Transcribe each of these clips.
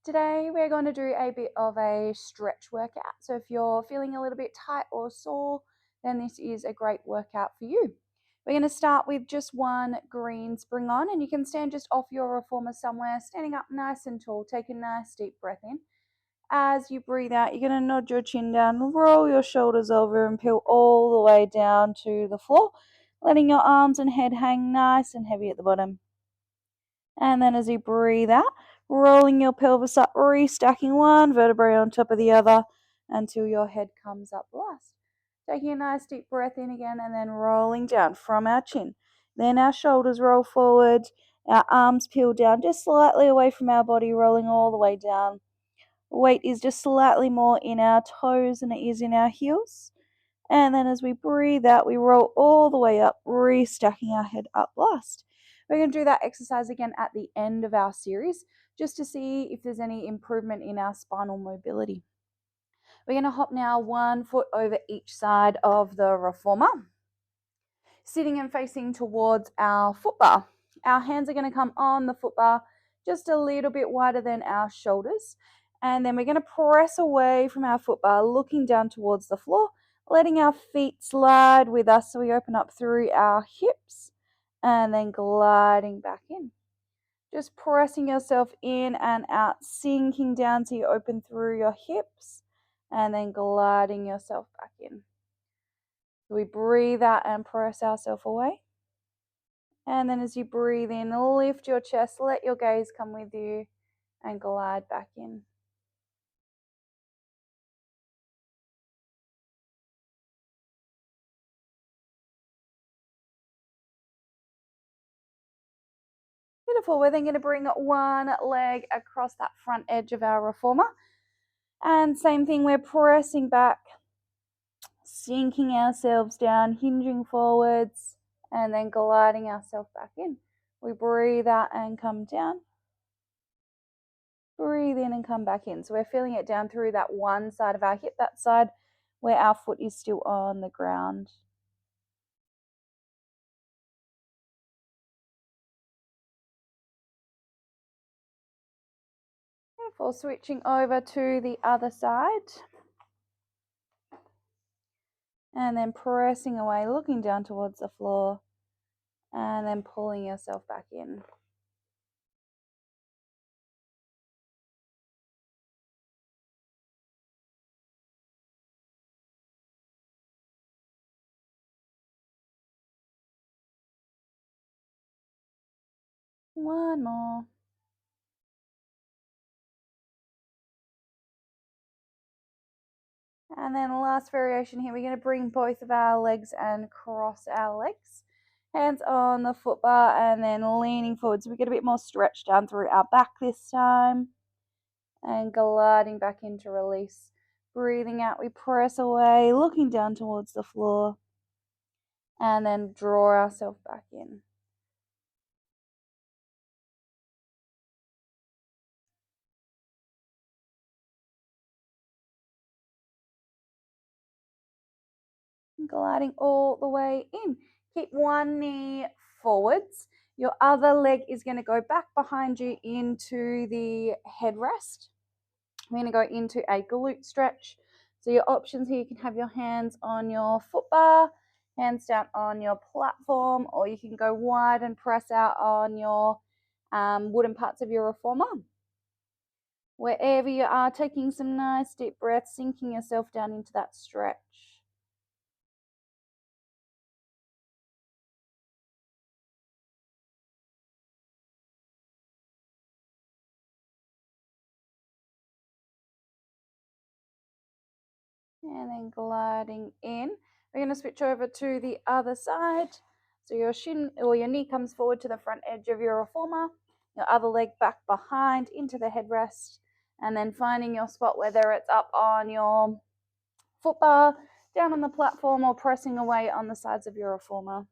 Today we're going to do a bit of a stretch workout. So if you're feeling a little bit tight or sore, then this is a great workout for you. We're going to start with just one green spring on, and you can stand just off your reformer somewhere, standing up nice and tall. Take a nice deep breath in. As you breathe out, you're going to nod your chin down, roll your shoulders over and peel all the way down to the floor, letting your arms and head hang nice and heavy at the bottom. And then as you breathe out, rolling your pelvis up, restacking one vertebrae on top of the other until your head comes up last. Taking a nice deep breath in again and then rolling down from our chin. Then our shoulders roll forward, our arms peel down just slightly away from our body, rolling all the way down. Weight is just slightly more in our toes than it is in our heels. And then as we breathe out, we roll all the way up, restacking our head up last. We're going to do that exercise again at the end of our series, just to see if there's any improvement in our spinal mobility. We're going to hop now 1 foot over each side of the reformer, sitting and facing towards our foot bar. Our hands are going to come on the foot bar just a little bit wider than our shoulders. And then we're going to press away from our foot bar, looking down towards the floor, letting our feet slide with us so we open up through our hips and then gliding back in. Just pressing yourself in and out, sinking down so you open through your hips and then gliding yourself back in. We breathe out and press ourselves away. And then as you breathe in, lift your chest, let your gaze come with you and glide back in. Beautiful. We're then going to bring one leg across that front edge of our reformer. And same thing, we're pressing back, sinking ourselves down, hinging forwards, and then gliding ourselves back in. We breathe out and come down. Breathe in and come back in. So we're feeling it down through that one side of our hip, that side where our foot is still on the ground. Beautiful. Switching over to the other side. And then pressing away, looking down towards the floor, and then pulling yourself back in. One more. And then last variation here, we're going to bring both of our legs and cross our legs. Hands on the foot bar and then leaning forward. So we get a bit more stretch down through our back this time. And gliding back into release. Breathing out, we press away, looking down towards the floor. And then draw ourselves back in. Gliding all the way in. Keep one knee forwards. Your other leg is going to go back behind you into the headrest. We're going to go into a glute stretch. So your options here, you can have your hands on your foot bar, hands down on your platform, or you can go wide and press out on your wooden parts of your reformer. Wherever you are, taking some nice deep breaths, sinking yourself down into that stretch. And then gliding in. We're going to switch over to the other side. So your shin or your knee comes forward to the front edge of your reformer. Your other leg back behind into the headrest. And then finding your spot, whether it's up on your foot bar, down on the platform, or pressing away on the sides of your reformer.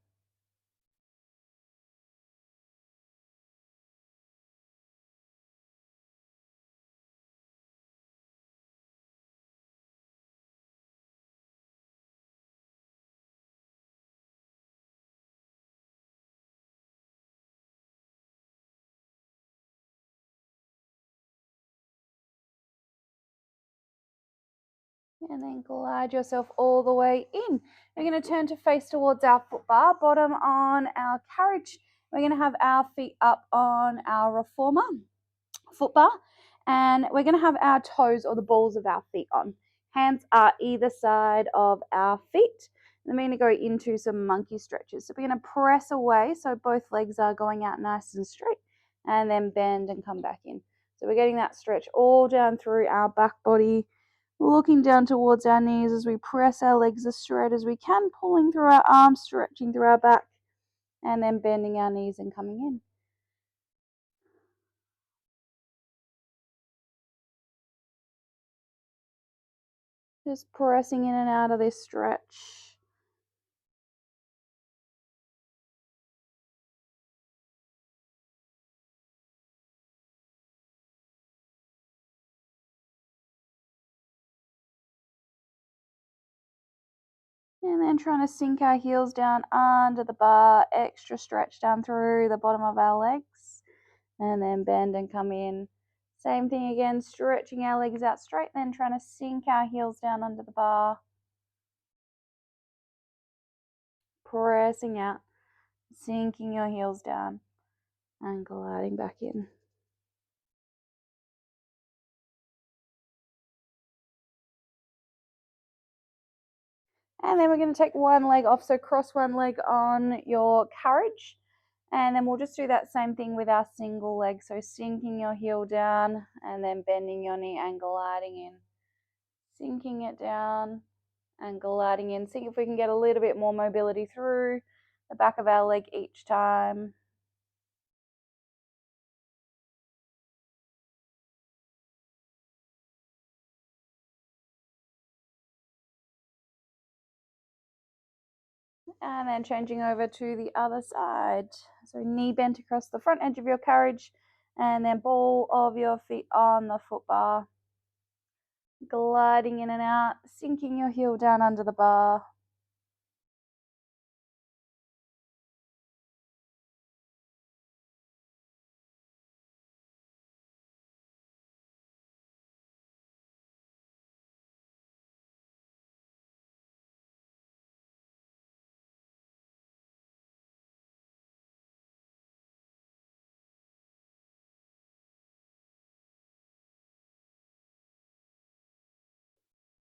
And then glide yourself all the way in. We're going to turn to face towards our foot bar, bottom on our carriage. We're going to have our feet up on our reformer foot bar, and we're going to have our toes or the balls of our feet on. Hands are either side of our feet. And we're going to go into some monkey stretches. So we're going to press away so both legs are going out nice and straight, and then bend and come back in. So we're getting that stretch all down through our back body, looking down towards our knees as we press our legs as straight as we can, pulling through our arms, stretching through our back, and then bending our knees and coming in. Just pressing in and out of this stretch. And then trying to sink our heels down under the bar, extra stretch down through the bottom of our legs, and then bend and come in. Same thing again, stretching our legs out straight, then trying to sink our heels down under the bar. Pressing out, sinking your heels down, and gliding back in. And then we're going to take one leg off, so cross one leg on your carriage. And then we'll just do that same thing with our single leg. So sinking your heel down and then bending your knee and gliding in. Sinking it down and gliding in. See if we can get a little bit more mobility through the back of our leg each time. And then changing over to the other side. So knee bent across the front edge of your carriage, and then ball of your feet on the foot bar. Gliding in and out, sinking your heel down under the bar.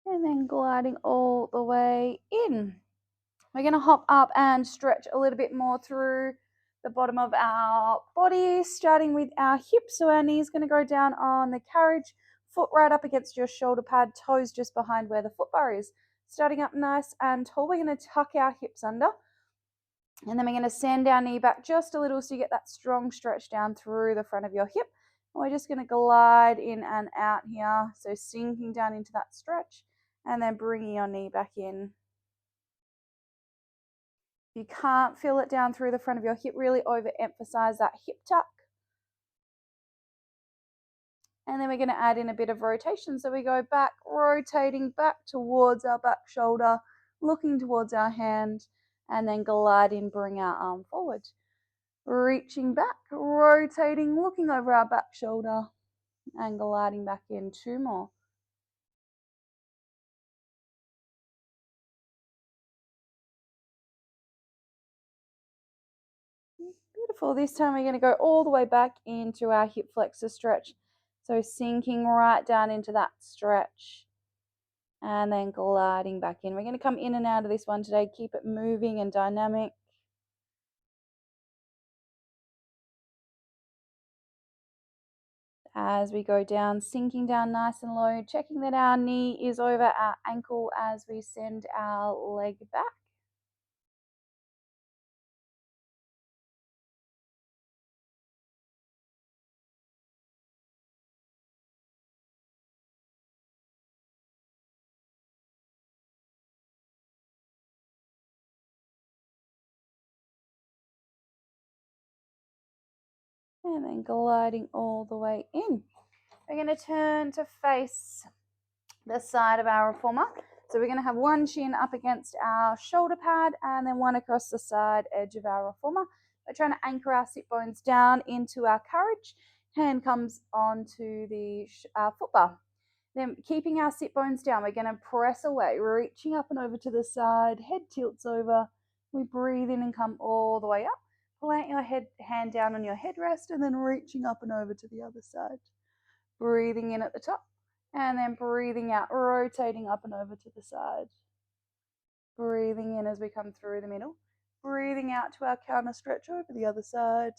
And then gliding all the way in. We're going to hop up and stretch a little bit more through the bottom of our body, starting with our hips. So our knees going to go down on the carriage, foot right up against your shoulder pad, toes just behind where the foot bar is. Starting up nice and tall, we're going to tuck our hips under. And then we're going to send our knee back just a little so you get that strong stretch down through the front of your hip. And we're just going to glide in and out here. So sinking down into that stretch and then bringing your knee back in. If you can't feel it down through the front of your hip, really overemphasize that hip tuck. And then we're going to add in a bit of rotation. So we go back, rotating back towards our back shoulder, looking towards our hand, and then glide in, bring our arm forward. Reaching back, rotating, looking over our back shoulder, and gliding back in. 2 more. Beautiful. This time we're going to go all the way back into our hip flexor stretch. So sinking right down into that stretch and then gliding back in. We're going to come in and out of this one today. Keep it moving and dynamic. As we go down, sinking down nice and low, checking that our knee is over our ankle as we send our leg back. And then gliding all the way in. We're going to turn to face the side of our reformer. So we're going to have one shin up against our shoulder pad and then one across the side edge of our reformer. We're trying to anchor our sit bones down into our carriage. Hand comes onto the foot bar. Then keeping our sit bones down, we're going to press away, reaching up and over to the side, head tilts over. We breathe in and come all the way up. Plant your hand down on your headrest and then reaching up and over to the other side. Breathing in at the top and then breathing out, rotating up and over to the side. Breathing in as we come through the middle. Breathing out to our counter stretch over the other side.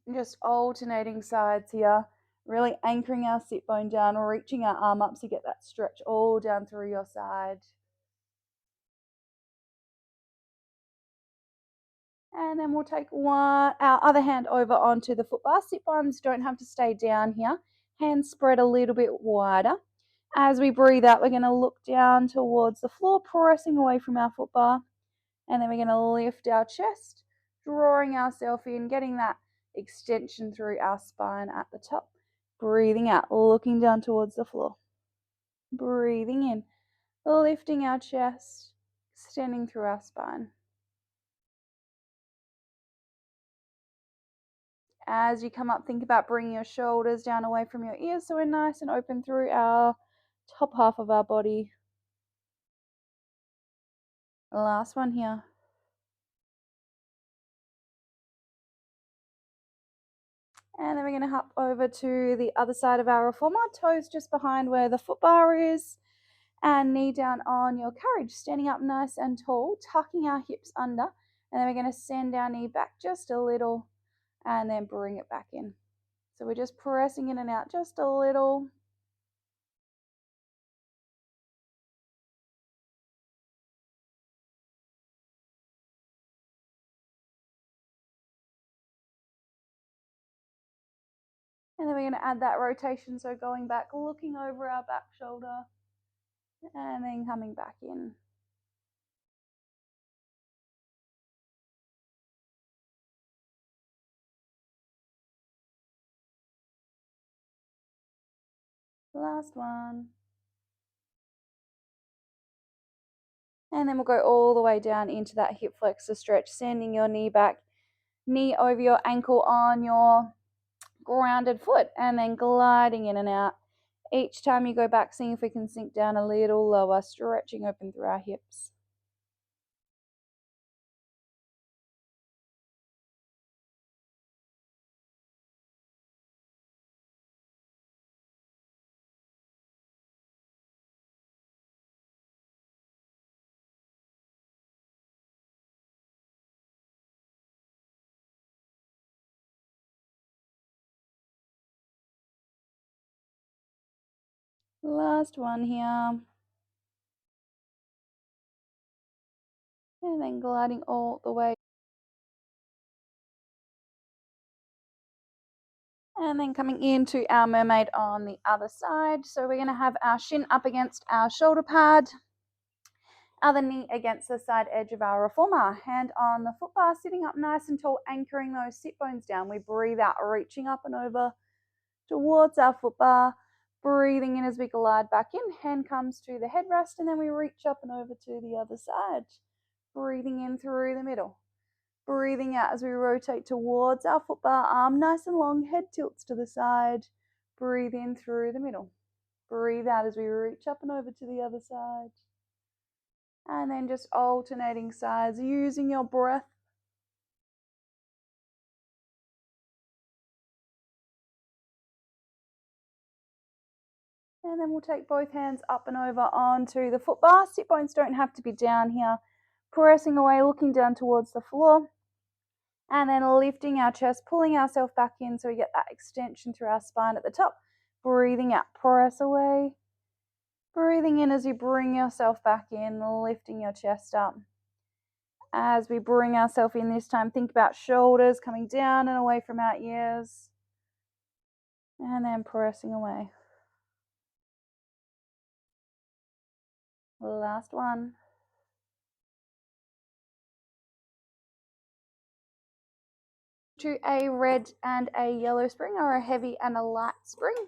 And just alternating sides here. Really anchoring our sit bone down, reaching our arm up so you get that stretch all down through your side. And then we'll take our other hand over onto the foot bar. Sit bones don't have to stay down here. Hands spread a little bit wider. As we breathe out, we're going to look down towards the floor, pressing away from our foot bar. And then we're going to lift our chest, drawing ourselves in, getting that extension through our spine at the top. Breathing out, looking down towards the floor. Breathing in, lifting our chest, extending through our spine. As you come up, think about bringing your shoulders down away from your ears so we're nice and open through our top half of our body. Last one here. And then we're going to hop over to the other side of our reformer, toes just behind where the foot bar is, and knee down on your carriage, standing up nice and tall, tucking our hips under, and then we're going to send our knee back just a little, and then bring it back in. So we're just pressing in and out just a little. And then we're going to add that rotation, so going back, looking over our back shoulder, and then coming back in. Last one. And then we'll go all the way down into that hip flexor stretch, sending your knee back, knee over your ankle on your grounded foot, and then gliding in and out. Each time you go back, seeing if we can sink down a little lower, stretching open through our hips. Last one here. And then gliding all the way. And then coming into our mermaid on the other side. So we're going to have our shin up against our shoulder pad. Other knee against the side edge of our reformer. Hand on the foot bar, sitting up nice and tall, anchoring those sit bones down. We breathe out, reaching up and over towards our foot bar. Breathing in as we glide back in. Hand comes to the headrest, and then we reach up and over to the other side. Breathing in through the middle. Breathing out as we rotate towards our foot bar, arm nice and long, head tilts to the side. Breathe in through the middle. Breathe out as we reach up and over to the other side. And then just alternating sides, using your breath. And then we'll take both hands up and over onto the foot bar. Sit bones don't have to be down here. Pressing away, looking down towards the floor. And then lifting our chest, pulling ourselves back in so we get that extension through our spine at the top. Breathing out, press away. Breathing in as you bring yourself back in, lifting your chest up. As we bring ourselves in this time, think about shoulders coming down and away from our ears. And then pressing away. Last one. To a red and a yellow spring, or a heavy and a light spring.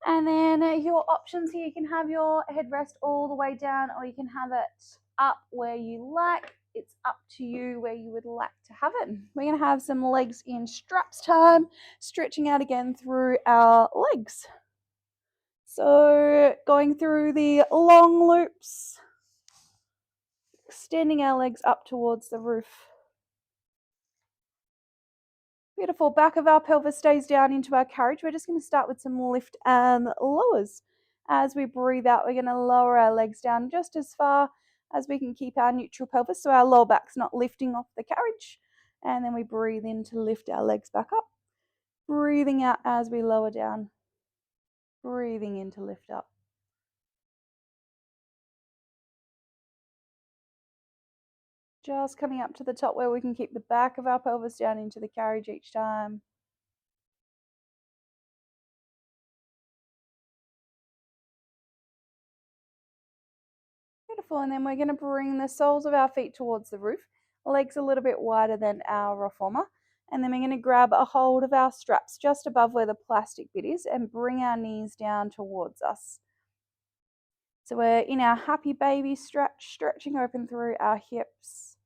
And then your options here, you can have your headrest all the way down, or you can have it up where you like. It's up to you where you would like to have it. We're going to have some legs in straps time, stretching out again through our legs. So going through the long loops, extending our legs up towards the roof. Beautiful. Back of our pelvis stays down into our carriage. We're just going to start with some lift and lowers. As we breathe out, we're going to lower our legs down just as far as we can keep our neutral pelvis so our lower back's not lifting off the carriage. And then we breathe in to lift our legs back up. Breathing out as we lower down. Breathing in to lift up. Just coming up to the top where we can keep the back of our pelvis down into the carriage each time. Beautiful. And then we're going to bring the soles of our feet towards the roof, legs a little bit wider than our reformer. And then we're going to grab a hold of our straps just above where the plastic bit is and bring our knees down towards us. So we're in our happy baby stretch, stretching open through our hips.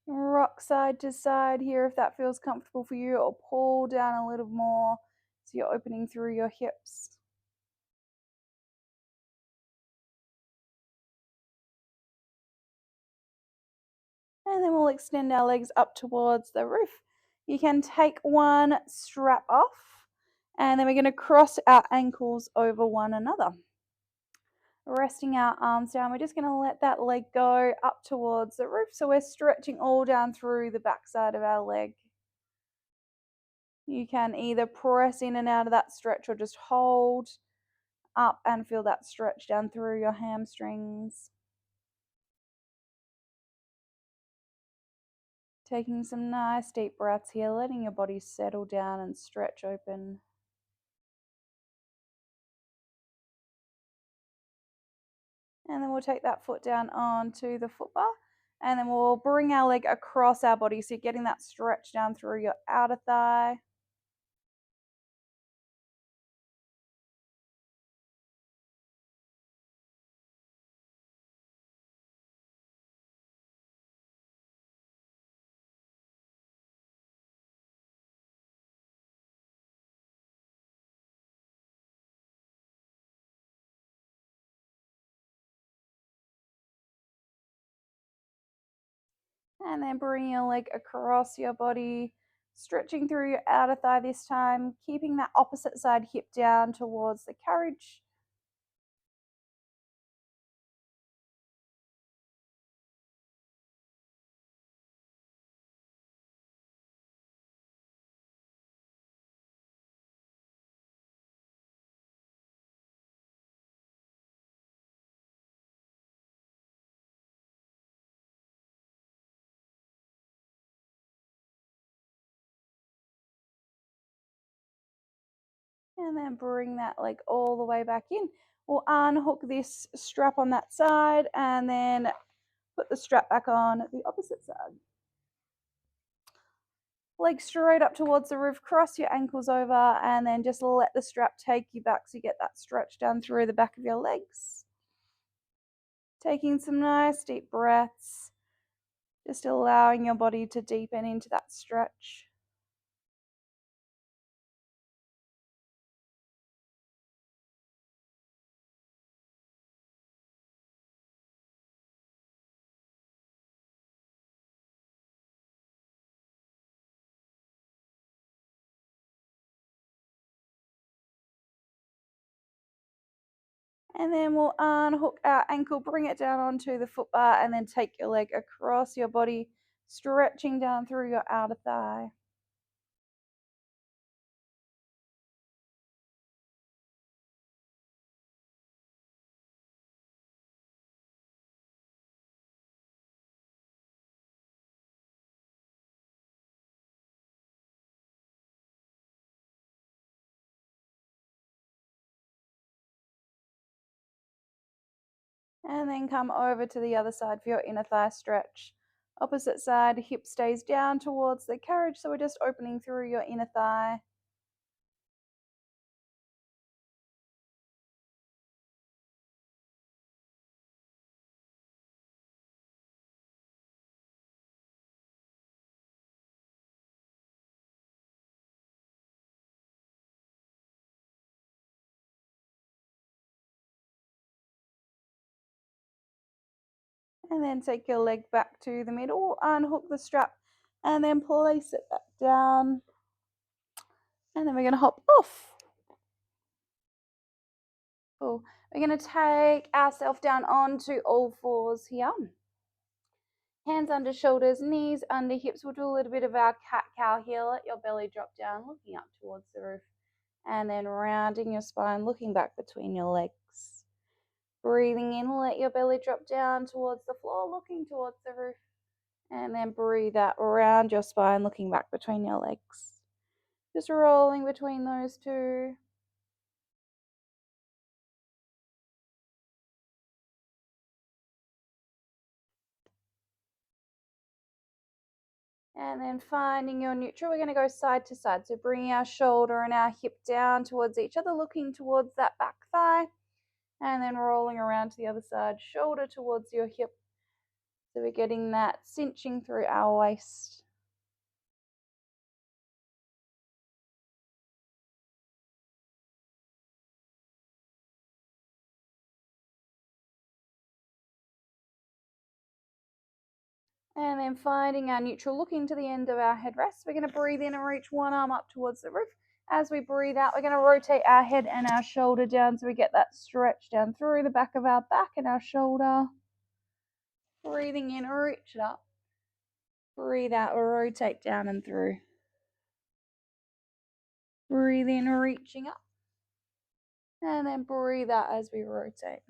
Rock side to side here if that feels comfortable for you, or pull down a little more so you're opening through your hips. And then we'll extend our legs up towards the roof. You can take one strap off, and then we're going to cross our ankles over one another. Resting our arms down, we're just going to let that leg go up towards the roof. So we're stretching all down through the backside of our leg. You can either press in and out of that stretch or just hold up and feel that stretch down through your hamstrings. Taking some nice deep breaths here, letting your body settle down and stretch open. And then we'll take that foot down onto the foot bar. And then we'll bring our leg across our body. So you're getting that stretch down through your outer thigh. And then bring your leg across your body, stretching through your outer thigh this time, keeping that opposite side hip down towards the carriage. And then bring that leg all the way back in. We'll unhook this strap on that side and then put the strap back on the opposite side. Legs straight up towards the roof, cross your ankles over, and then just let the strap take you back so you get that stretch down through the back of your legs. Taking some nice deep breaths, just allowing your body to deepen into that stretch. And then we'll unhook our ankle, bring it down onto the foot bar, and then take your leg across your body, stretching down through your outer thigh. And then come over to the other side for your inner thigh stretch. Opposite side, hip stays down towards the carriage, so we're just opening through your inner thigh. And then take your leg back to the middle, unhook the strap, and then place it back down. And then we're going to hop off. Cool. We're going to take ourselves down onto all fours here. Hands under shoulders, knees under hips. We'll do a little bit of our cat-cow here. Let your belly drop down, looking up towards the roof. And then rounding your spine, looking back between your legs. Breathing in, let your belly drop down towards the floor, looking towards the roof. And then breathe out, round your spine, looking back between your legs. Just rolling between those two. And then finding your neutral, we're going to go side to side. So bringing our shoulder and our hip down towards each other, looking towards that back thigh. And then rolling around to the other side, shoulder towards your hip. So we're getting that cinching through our waist. And then finding our neutral, looking to the end of our headrest. We're going to breathe in and reach one arm up towards the roof. As we breathe out, we're going to rotate our head and our shoulder down so we get that stretch down through the back of our back and our shoulder. Breathing in, reach it up. Breathe out, rotate down and through. Breathe in, reaching up. And then breathe out as we rotate.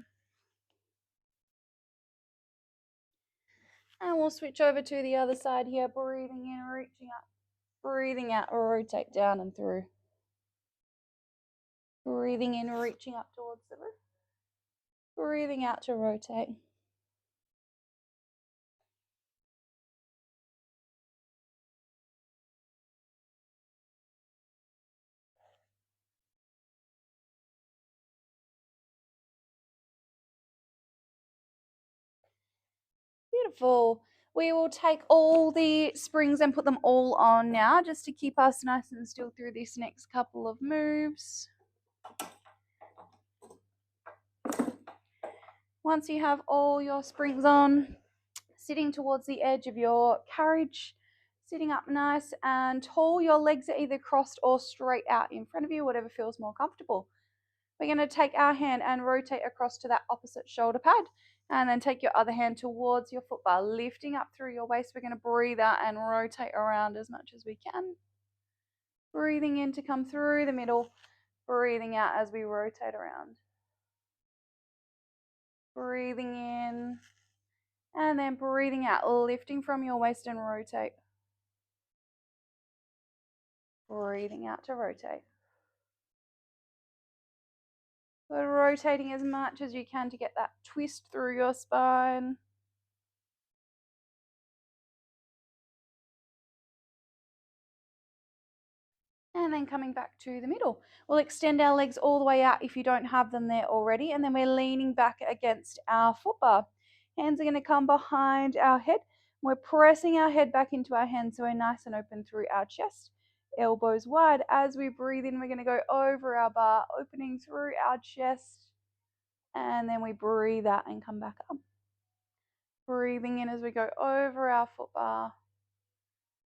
And we'll switch over to the other side here. Breathing in, reaching up. Breathing out, rotate down and through. Breathing in, reaching up towards the roof. Breathing out to rotate. Beautiful. We will take all the springs and put them all on now, just to keep us nice and still through this next couple of moves. Once you have all your springs on, sitting towards the edge of your carriage, sitting up nice and tall. Your legs are either crossed or straight out in front of you, whatever feels more comfortable. We're going to take our hand and rotate across to that opposite shoulder pad, and then take your other hand towards your foot bar, lifting up through your waist. We're going to breathe out and rotate around as much as we can. Breathing in to come through the middle, breathing out as we rotate around. Breathing in, and then breathing out, lifting from your waist and rotate. Breathing out to rotate. So rotating as much as you can to get that twist through your spine. And then coming back to the middle. We'll extend our legs all the way out if you don't have them there already. And then we're leaning back against our foot bar. Hands are going to come behind our head. We're pressing our head back into our hands so we're nice and open through our chest. Elbows wide. As we breathe in, we're going to go over our bar, opening through our chest. And then we breathe out and come back up. Breathing in as we go over our foot bar.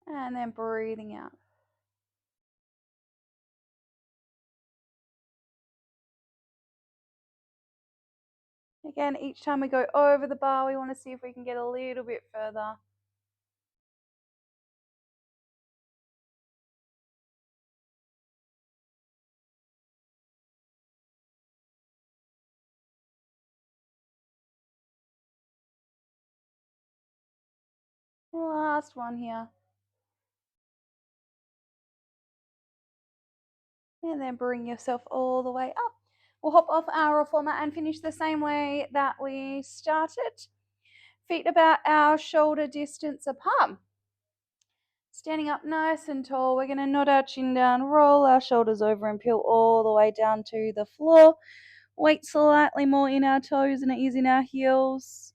And then breathing out. Again, each time we go over the bar, we want to see if we can get a little bit further. Last one here. And then bring yourself all the way up. We'll hop off our reformer and finish the same way that we started. Feet about our shoulder distance apart. Standing up nice and tall, we're going to nod our chin down, roll our shoulders over and peel all the way down to the floor. Weight slightly more in our toes than it is in our heels.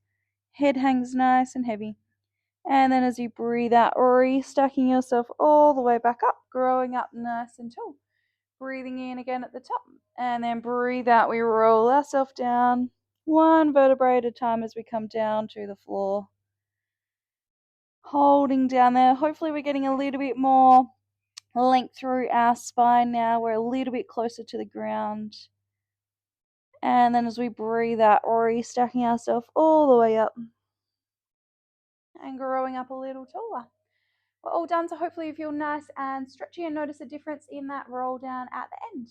Head hangs nice and heavy. And then as you breathe out, restacking yourself all the way back up, growing up nice and tall. Breathing in again at the top. And then breathe out, we roll ourselves down. one vertebrae at a time as we come down to the floor. Holding down there. Hopefully we're getting a little bit more length through our spine now. We're a little bit closer to the ground. And then as we breathe out, restacking ourselves all the way up and growing up a little taller. We're all done, so hopefully you feel nice and stretchy and notice a difference in that roll down at the end.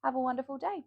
Have a wonderful day.